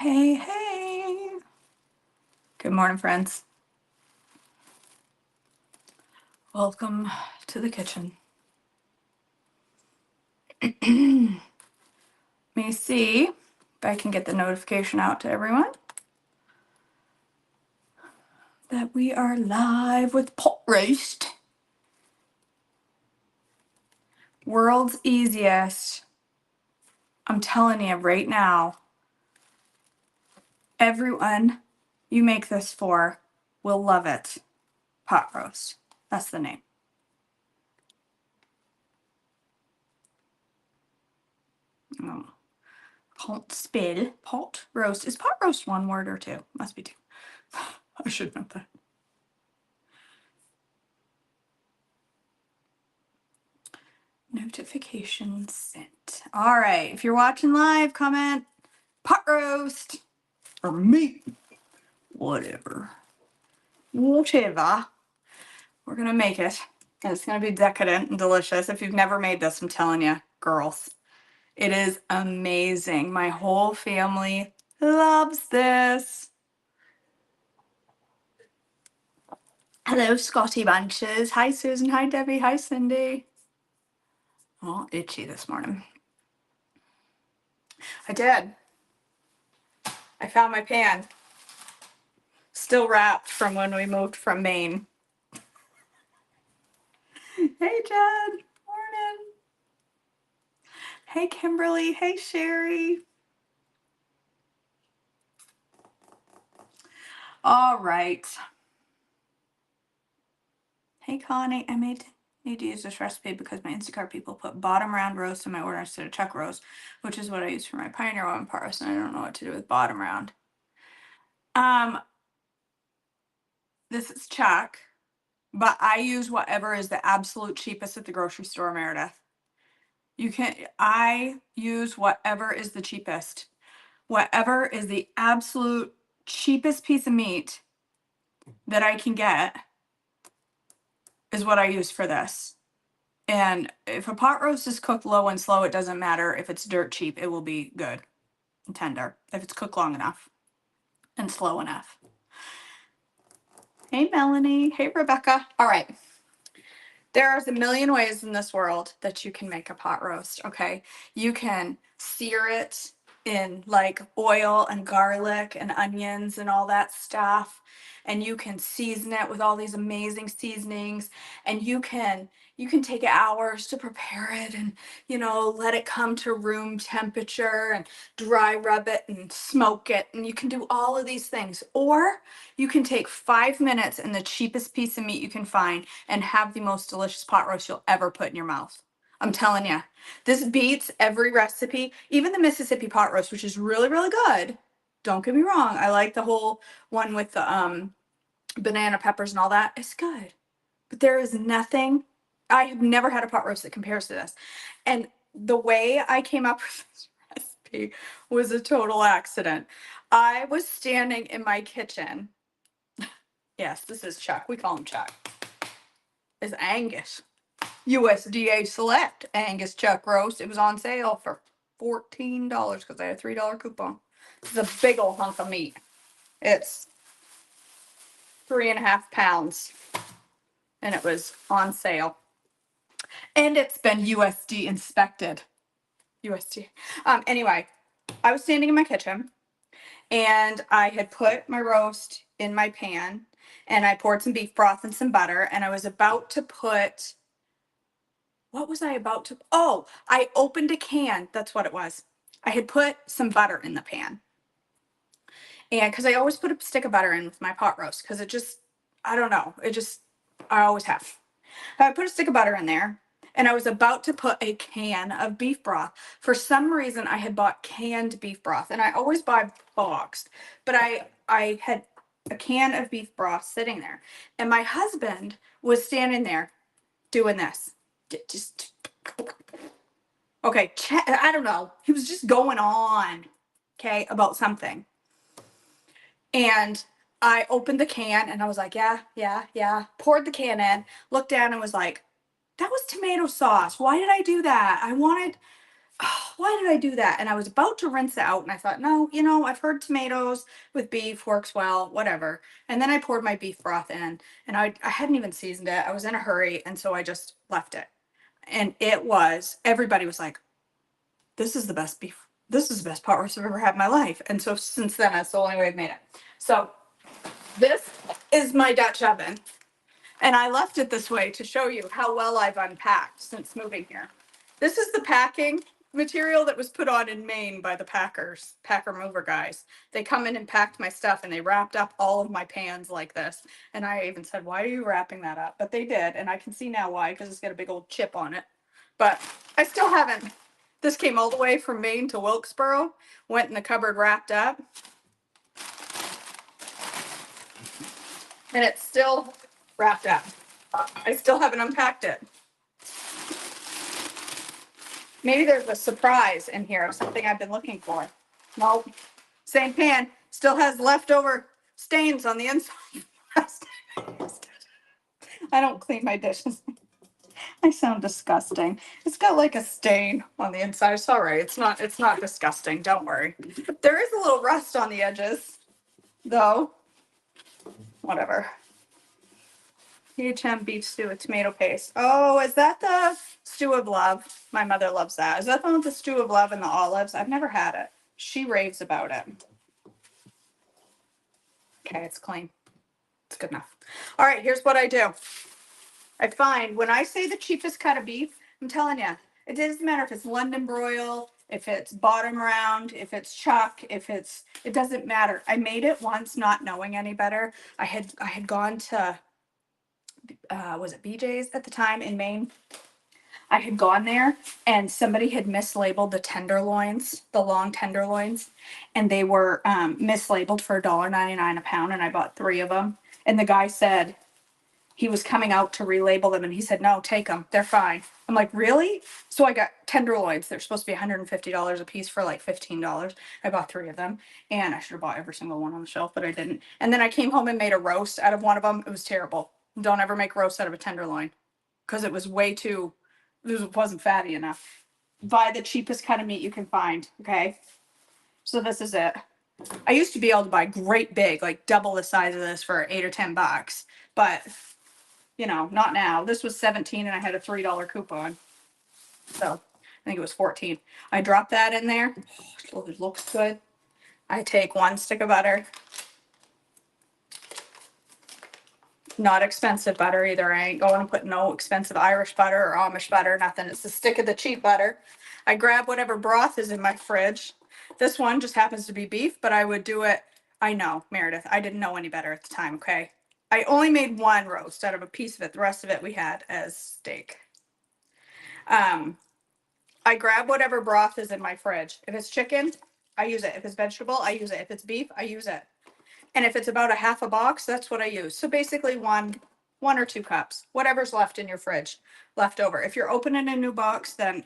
Hey, hey. Good morning, friends. Welcome to the kitchen. Let me see if I can get the notification out to everyone that we are live with pot roast. World's easiest. I'm telling you right now, everyone you make this for will love it. Pot roast. That's the name. Oh. Pot spill. Pot roast. Is pot roast one word or two? Must be two. I should know that. Notifications sent. All right. If you're watching live, comment pot roast or meat. Whatever. Whatever. We're going to make it. And it's going to be decadent and delicious. If you've never made this, I'm telling you, girls, it is amazing. My whole family loves this. Hello, Scotty Bunches. Hi, Susan. Hi, Debbie. Hi, Cindy. Oh, itchy this morning. I did. I found my pan. Still wrapped from when we moved from Maine. Hey, Jen. Morning. Hey, Kimberly. Hey, Sherry. All right. Hey, Connie. I need to use this recipe because my Instacart people put bottom round roast in my order instead of chuck roast, which is what I use for my Pioneer One pot roast, and I don't know what to do with bottom round. This is chuck, but I use whatever is the absolute cheapest at the grocery store, Meredith. I use whatever is the cheapest. Whatever is the absolute cheapest piece of meat that I can get is what I use for this. And if a pot roast is cooked low and slow, it doesn't matter. If it's dirt cheap, it will be good and tender if it's cooked long enough and slow enough. Hey, Melanie. Hey, Rebecca. All right. There's a million ways in this world that you can make a pot roast, okay? You can sear it in like oil and garlic and onions and all that stuff. And you can season it with all these amazing seasonings. And you can take hours to prepare it and, let it come to room temperature and dry rub it and smoke it. And you can do all of these things. Or you can take 5 minutes and the cheapest piece of meat you can find and have the most delicious pot roast you'll ever put in your mouth. I'm telling you, this beats every recipe, even the Mississippi pot roast, which is really, really good. Don't get me wrong. I like the whole one with the banana peppers and all that. It's good. But there is nothing, I have never had a pot roast that compares to this. And the way I came up with this recipe was a total accident. I was standing in my kitchen. Yes, this is Chuck. We call him Chuck. Is Angus. USDA Select Angus Chuck Roast. It was on sale for $14 because I had a $3 coupon. It's a big old hunk of meat. It's 3.5 pounds. And it was on sale. And it's been USD inspected. USD. Anyway, I was standing in my kitchen and I had put my roast in my pan and I poured some beef broth and some butter and I was about to put, what was I about to? Oh, I opened a can. That's what it was. I had put some butter in the pan. And because I always put a stick of butter in with my pot roast because it just, I don't know. I always have. I put a stick of butter in there and I was about to put a can of beef broth. For some reason, I had bought canned beef broth and I always buy boxed, but I had a can of beef broth sitting there and my husband was standing there doing this. Just, okay, I don't know. He was just going on, okay, about something. And I opened the can and I was like, yeah. Poured the can in, looked down and was like, that was tomato sauce. Why did I do that? I wanted oh, why did I do that? And I was about to rinse it out and I thought, no, I've heard tomatoes with beef works well, whatever. And then I poured my beef broth in and I hadn't even seasoned it. I was in a hurry. And so I just left it. And everybody was like, this is the best beef. This is the best pot roast I've ever had in my life. And so since then, that's the only way I've made it. So this is my Dutch oven. And I left it this way to show you how well I've unpacked since moving here. This is the packing material that was put on in Maine by the Packer mover guys. They come in and packed my stuff and they wrapped up all of my pans like this. And I even said, why are you wrapping that up? But they did. And I can see now why, because it's got a big old chip on it. But I still haven't. This came all the way from Maine to Wilkesboro, went in the cupboard wrapped up. And it's still wrapped up. I still haven't unpacked it. Maybe there's a surprise in here of something I've been looking for. Nope. Same pan. Still has leftover stains on the inside. I don't clean my dishes. I sound disgusting. It's got like a stain on the inside. It's all right. It's not disgusting. Don't worry. There is a little rust on the edges, though. Whatever. HM beef stew with tomato paste. Oh, is that the stew of love? My mother loves that. Is that the one with the stew of love and the olives? I've never had it. She raves about it. Okay, it's clean. It's good enough. All right, here's what I do. I find when I say the cheapest cut of beef, I'm telling you, it doesn't matter if it's London broil, if it's bottom round, if it's chuck, it doesn't matter. I made it once not knowing any better. I had gone to was it BJ's at the time in Maine? I had gone there and somebody had mislabeled the tenderloins, the long tenderloins, and they were mislabeled for $1.99 a pound, and I bought 3 of them. And the guy said he was coming out to relabel them, and he said, "No, take them. They're fine." I'm like, "Really?" So I got tenderloins. They're supposed to be $150 a piece for like $15. I bought 3 of them, and I should have bought every single one on the shelf, but I didn't. And then I came home and made a roast out of one of them. It was terrible. Don't ever make roast out of a tenderloin because it was way too. It wasn't fatty enough. Buy the cheapest cut of meat you can find. Okay. So this is it. I used to be able to buy great big, like double the size of this for $8 or $10, but not now. This was 17 and I had a $3 coupon. So I think it was 14. I dropped that in there. Oh, it looks good. I take 1 stick of butter. Not expensive butter either. I ain't going to put no expensive Irish butter or Amish butter, nothing. It's a stick of the cheap butter. I grab whatever broth is in my fridge. This one just happens to be beef, but I would do it. I know, Meredith, I didn't know any better at the time, okay? I only made 1 roast out of a piece of it. The rest of it we had as steak. I grab whatever broth is in my fridge. If it's chicken, I use it. If it's vegetable, I use it. If it's beef, I use it. And if it's about a half a box, that's what I use. So basically 1 or 2 cups, whatever's left in your fridge, left over. If you're opening a new box, then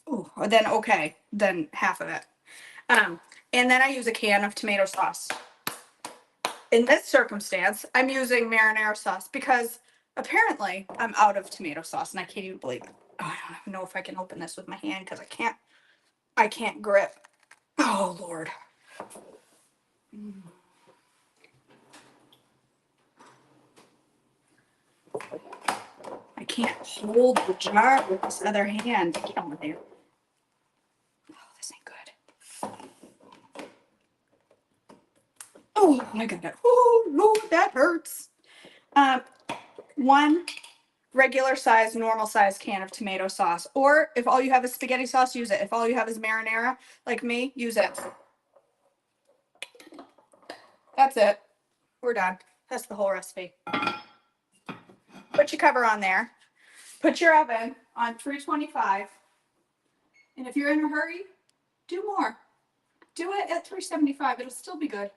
okay, then half of it. And then I use a can of tomato sauce. In this circumstance, I'm using marinara sauce because apparently I'm out of tomato sauce and I can't even believe it. Oh, I don't even know if I can open this with my hand because I can't grip. Oh, Lord. I can't hold the jar with this other hand. Get on there. Oh, this ain't good. Oh, I got it. Oh, Lord, that hurts. 1 regular size, normal size can of tomato sauce. Or if all you have is spaghetti sauce, use it. If all you have is marinara, like me, use it. That's it. We're done. That's the whole recipe. Put your cover on there. Put your oven on 325. And if you're in a hurry, do more. Do it at 375. It'll still be good.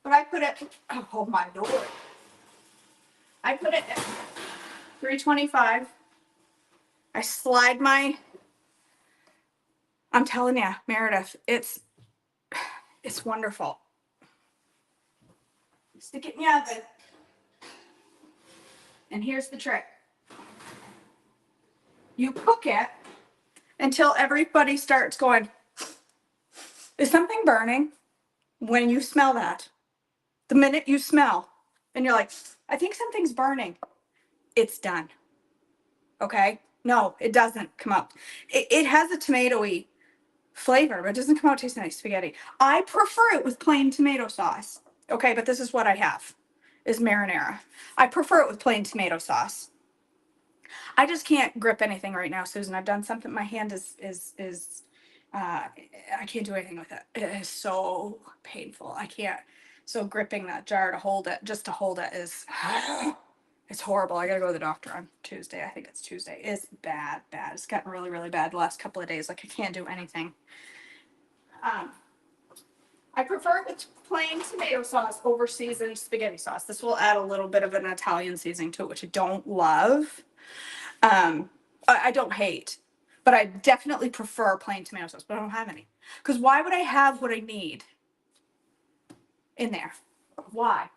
But I put it, oh my Lord. I put it at 325. I slide I'm telling you, Meredith, it's wonderful. Stick it in the oven. And here's the trick. You cook it until everybody starts going, is something burning? When you smell that, the minute you smell and you're like, I think something's burning, it's done. Okay? No, it doesn't come out. It has a tomatoey flavor, but it doesn't come out tasting like spaghetti. I prefer it with plain tomato sauce. Okay, but this is what I have, is marinara. I prefer it with plain tomato sauce. I just can't grip anything right now, Susan. I've done something. My hand is I can't do anything with it. It is so painful. I can't. So gripping that jar to hold it, just to hold it, is it's horrible. I gotta go to the doctor on Tuesday. I think it's Tuesday. It's bad, bad. It's gotten really, really bad the last couple of days. Like I can't do anything. I prefer the plain tomato sauce over seasoned spaghetti sauce. This will add a little bit of an Italian seasoning to it, which I don't love. I don't hate, but I definitely prefer plain tomato sauce, but I don't have any. Because why would I have what I need in there? Why?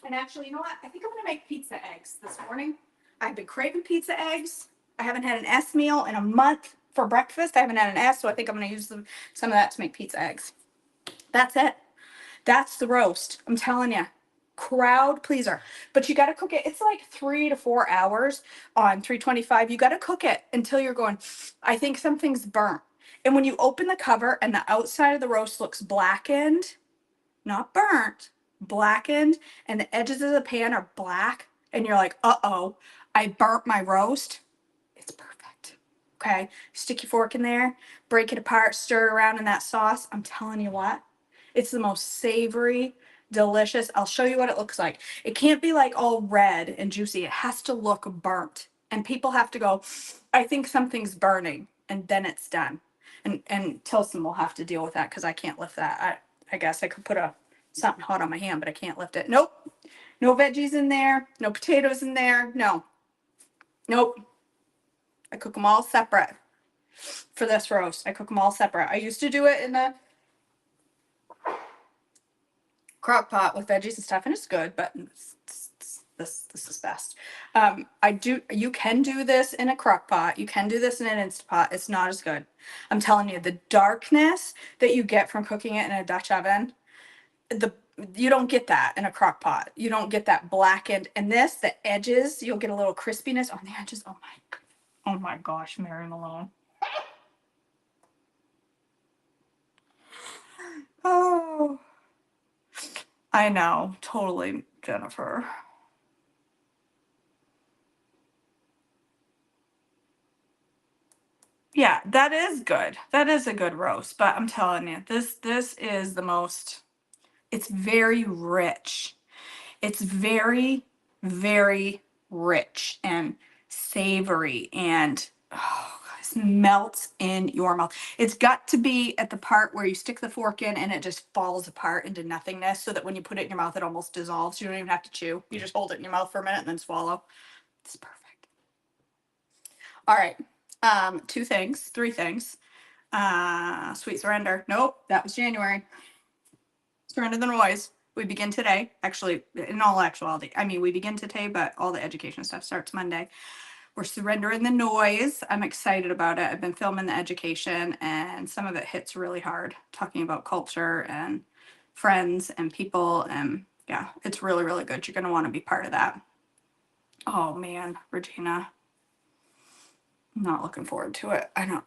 And actually, you know what? I think I'm going to make pizza eggs this morning. I've been craving pizza eggs. I haven't had an S meal in a month for breakfast. I haven't had an S, so I think I'm going to use some of that to make pizza eggs. That's it. That's the roast. I'm telling you. Crowd pleaser. But you got to cook it. It's like 3 to 4 hours on 325. You got to cook it until you're going, I think something's burnt. And when you open the cover and the outside of the roast looks blackened, not burnt, blackened, and the edges of the pan are black, and you're like, uh-oh, I burnt my roast. It's perfect. Okay? Stick your fork in there, break it apart, stir it around in that sauce. I'm telling you what, it's the most savory, delicious. I'll show you what it looks like. It can't be like all red and juicy. It has to look burnt. And people have to go, I think something's burning. And then it's done. And Tilson will have to deal with that because I can't lift that. I guess I could put something hot on my hand, but I can't lift it. Nope. No veggies in there. No potatoes in there. No. Nope. I cook them all separate for this roast. I cook them all separate. I used to do it in the crock pot with veggies and stuff, and it's good, but this is best. You can do this in a crock pot. You can do this in an Instapot. It's not as good. I'm telling you, the darkness that you get from cooking it in a Dutch oven, you don't get that in a crock pot. You don't get that blackened. And this, the edges, you'll get a little crispiness on the edges. Oh my gosh, Mary Malone. Oh, I know, totally, Jennifer. Yeah, that is good. That is a good roast, but I'm telling you, this is the most, it's very rich. It's very, very rich and savory and it melts in your mouth. It's got to be at the part where you stick the fork in and it just falls apart into nothingness so that when you put it in your mouth, it almost dissolves. You don't even have to chew. You just hold it in your mouth for a minute and then swallow. It's perfect. All right. Three things. Sweet surrender. Nope, that was January. Surrender the noise. We begin today. Actually, in all actuality, I mean, we begin today, but all the education stuff starts Monday. We're surrendering the noise. I'm excited about it. I've been filming the education, and some of it hits really hard, talking about culture and friends and people. And yeah, it's really, really good. You're going to want to be part of that. Oh man, Regina. I'm not looking forward to it. I don't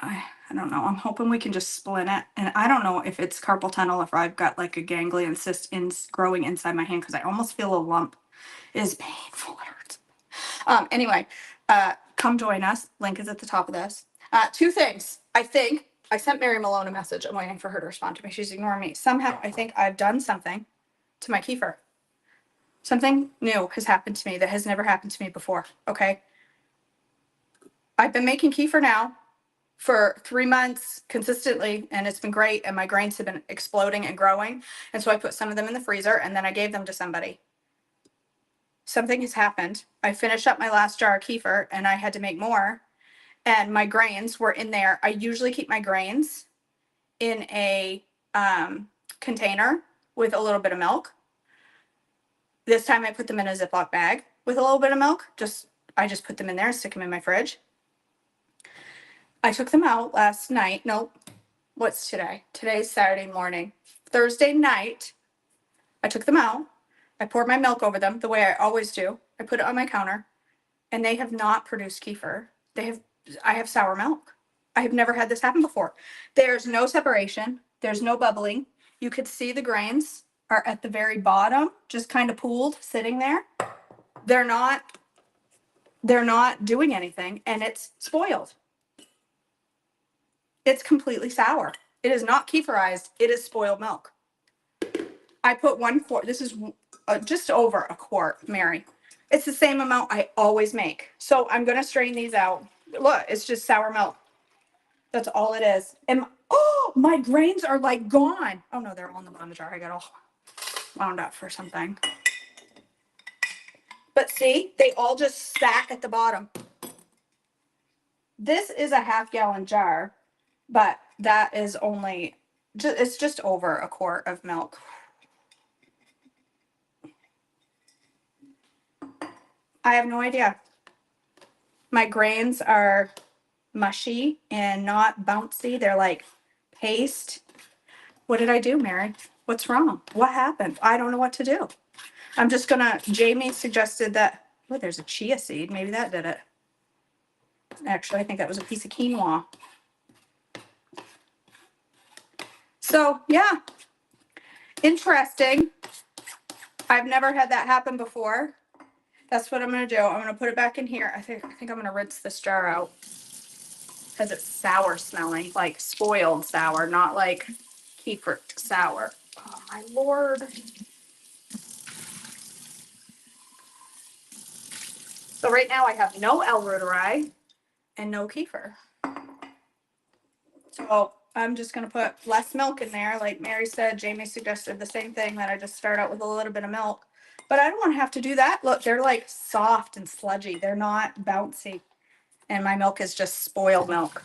know. I'm hoping we can just splint it. And I don't know if it's carpal tunnel, if I've got like a ganglion cyst growing inside my hand because I almost feel a lump. It is painful. It hurts. Anyway, come join us. Link is at the top of this. Two things. I think I sent Mary Malone a message. I'm waiting for her to respond to me. She's ignoring me. Somehow I think I've done something to my kefir. Something new has happened to me that has never happened to me before. Okay. I've been making kefir now for 3 months consistently, and it's been great. And my grains have been exploding and growing. And so I put some of them in the freezer and then I gave them to somebody. Something has happened. I finished up my last jar of kefir and I had to make more. And my grains were in there. I usually keep my grains in a container with a little bit of milk. This time I put them in a Ziploc bag with a little bit of milk. I just put them in there and stick them in my fridge. I took them out last night. Nope. What's today? Today's Saturday morning. Thursday night, I took them out. I poured my milk over them the way I always do. I put it on my counter, and they have not produced kefir. I have sour milk. I have never had this happen before. There's no separation. There's no bubbling. You could see the grains are at the very bottom, just kind of pooled, sitting there. They're not doing anything, and it's spoiled. It's completely sour. It is not kefirized. It is spoiled milk. I put 1 quart. This is just over a quart, Mary. It's the same amount I always make. So I'm going to strain these out. Look, it's just sour milk. That's all it is. And oh, my grains are like gone. Oh no, they're all in the bottom of the jar. I got all wound up for something. But see, they all just stack at the bottom. This is a half-gallon jar, but that is only, it's just over a quart of milk. I have no idea. My grains are mushy and not bouncy. They're like paste. What did I do, Mary? What's wrong? What happened? I don't know what to do. I'm just gonna, Jamie suggested that, oh, there's a chia seed. Maybe that did it. Actually, I think that was a piece of quinoa. So yeah, interesting. I've never had that happen before. That's what I'm gonna do. I'm gonna put it back in here. I think I'm gonna rinse this jar out because it's sour smelling, like spoiled sour, not like kefir sour. Oh my Lord. So right now I have no L-reuteri and no kefir. So I'm just gonna put less milk in there. Like Mary said, Jamie suggested the same thing, that I just start out with a little bit of milk. But I don't want to have to do that. Look, they're like soft and sludgy. They're not bouncy. And my milk is just spoiled milk.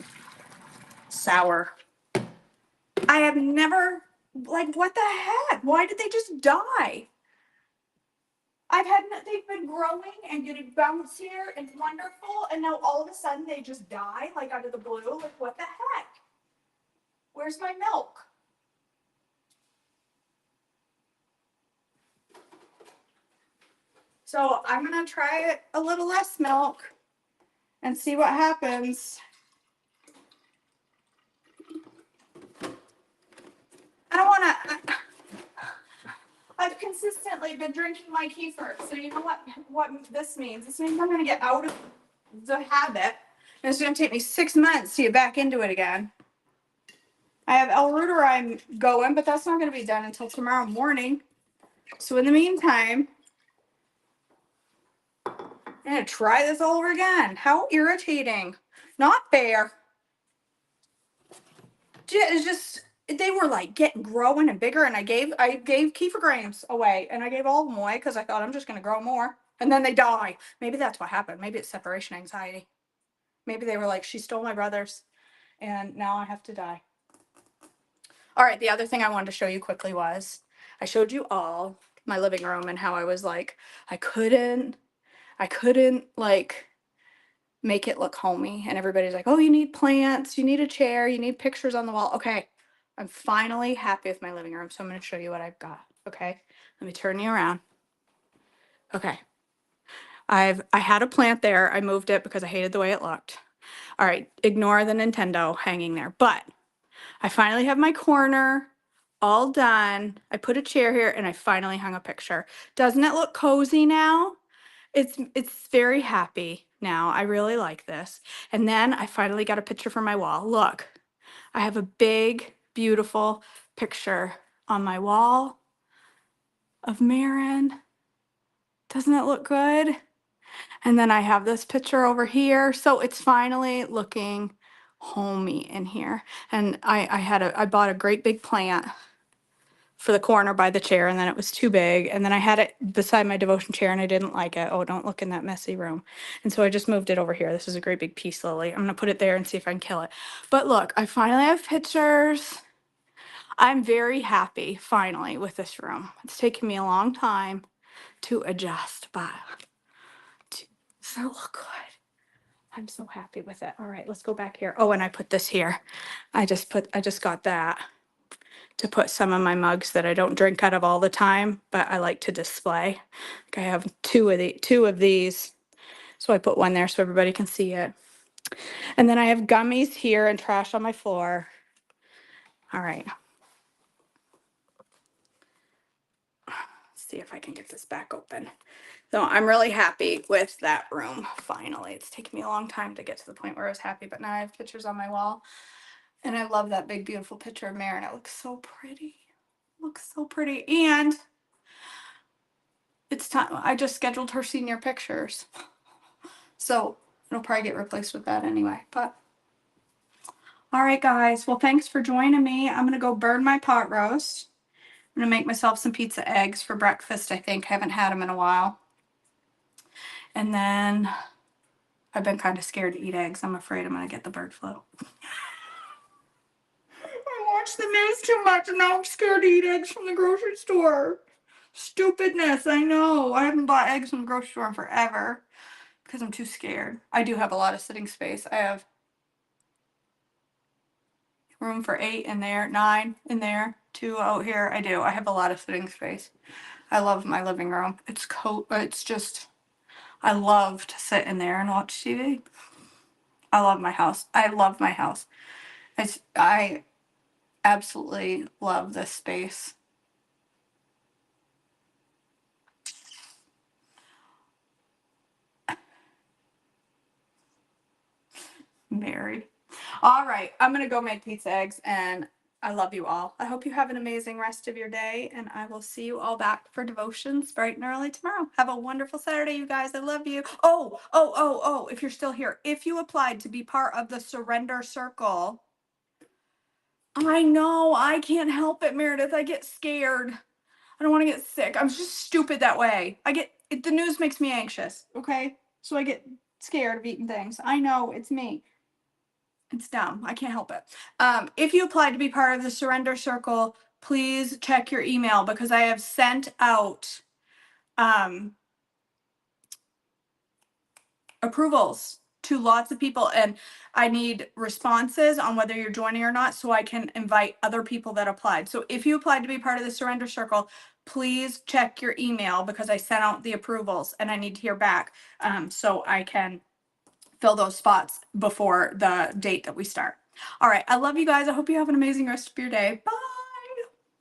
Sour. I have never, like, what the heck? Why did they just die? They've been growing and getting bouncier and wonderful, and now all of a sudden they just die, like out of the blue. Like, what the heck? Where's my milk? So I'm gonna try it a little less milk and see what happens. I don't wanna, I've consistently been drinking my kefir, so you know what this means? This means I'm gonna get out of the habit, and it's gonna take me 6 months to get back into it again. I have L-reuteri going, but that's not gonna be done until tomorrow morning. So in the meantime, I'm gonna try this all over again. How irritating. Not fair. It's just, they were like growing and bigger, and I gave kefir grains away, and I gave all of them away because I thought I'm just gonna grow more, and then they die. Maybe that's what happened. Maybe it's separation anxiety. Maybe they were like, she stole my brothers, and now I have to die. All right, the other thing I wanted to show you quickly was, I showed you all my living room and how I was like, I couldn't like make it look homey, and everybody's like, oh, you need plants, you need a chair, you need pictures on the wall. Okay, I'm finally happy with my living room, so I'm going to show you what I've got. Okay, let me turn you around. Okay, I had a plant there. I moved it because I hated the way it looked. All right, ignore the Nintendo hanging there, but I finally have my corner all done. I put a chair here, and I finally hung a picture. Doesn't it look cozy now? It's very happy now. I really like this. And then I finally got a picture for my wall. Look, I have a big, beautiful picture on my wall of Marin. Doesn't it look good? And then I have this picture over here. So it's finally looking homey in here. And I bought a great big plant for the corner by the chair, and then it was too big, and then I had it beside my devotion chair, and I didn't like it. Oh, don't look in that messy room. And so I just moved it over here. This is a great big peace lily. I'm gonna put it there and see if I can kill it. But look, I finally have pictures. I'm very happy finally with this room. It's taken me a long time to adjust, but does that look good? I'm so happy with it. All right, let's go back here. Oh, and I put this here. I just got that to put some of my mugs that I don't drink out of all the time, but I like to display. Like I have two of these. So I put one there so everybody can see it. And then I have gummies here and trash on my floor. All right. Let's see if I can get this back open. So I'm really happy with that room, finally. It's taken me a long time to get to the point where I was happy, but now I have pictures on my wall. And I love that big, beautiful picture of Marin. It looks so pretty. It looks so pretty. And it's time. I just scheduled her senior pictures. So it'll probably get replaced with that anyway. But all right, guys. Well, thanks for joining me. I'm going to go burn my pot roast. I'm going to make myself some pizza eggs for breakfast, I think. I haven't had them in a while. And then I've been kind of scared to eat eggs. I'm afraid I'm going to get the bird flu. I watch the news too much and now I'm scared to eat eggs from the grocery store. Stupidness, I know. I haven't bought eggs from the grocery store in forever because I'm too scared. I do have a lot of sitting space. I have room for 8 in there, 9 in there, 2 out here. I do. I have a lot of sitting space. I love my living room. It's just, I love to sit in there and watch TV. I love my house. I love my house. I absolutely love this space. Mary. All right, I'm gonna go make pizza eggs, and I love you all. I hope you have an amazing rest of your day, and I will see you all back for devotions bright and early tomorrow. Have a wonderful Saturday, you guys. I love you. Oh, if you're still here, if you applied to be part of the Surrender Circle, I know, I can't help it, Meredith. I get scared. I don't want to get sick. I'm just stupid that way. The news makes me anxious, okay? So I get scared of eating things. I know, it's me. It's dumb. I can't help it. If you applied to be part of the Surrender Circle, please check your email because I have sent out approvals to lots of people, and I need responses on whether you're joining or not so I can invite other people that applied. So if you applied to be part of the Surrender Circle, please check your email because I sent out the approvals and I need to hear back so I can fill those spots before the date that we start. All right. I love you guys. I hope you have an amazing rest of your day. Bye.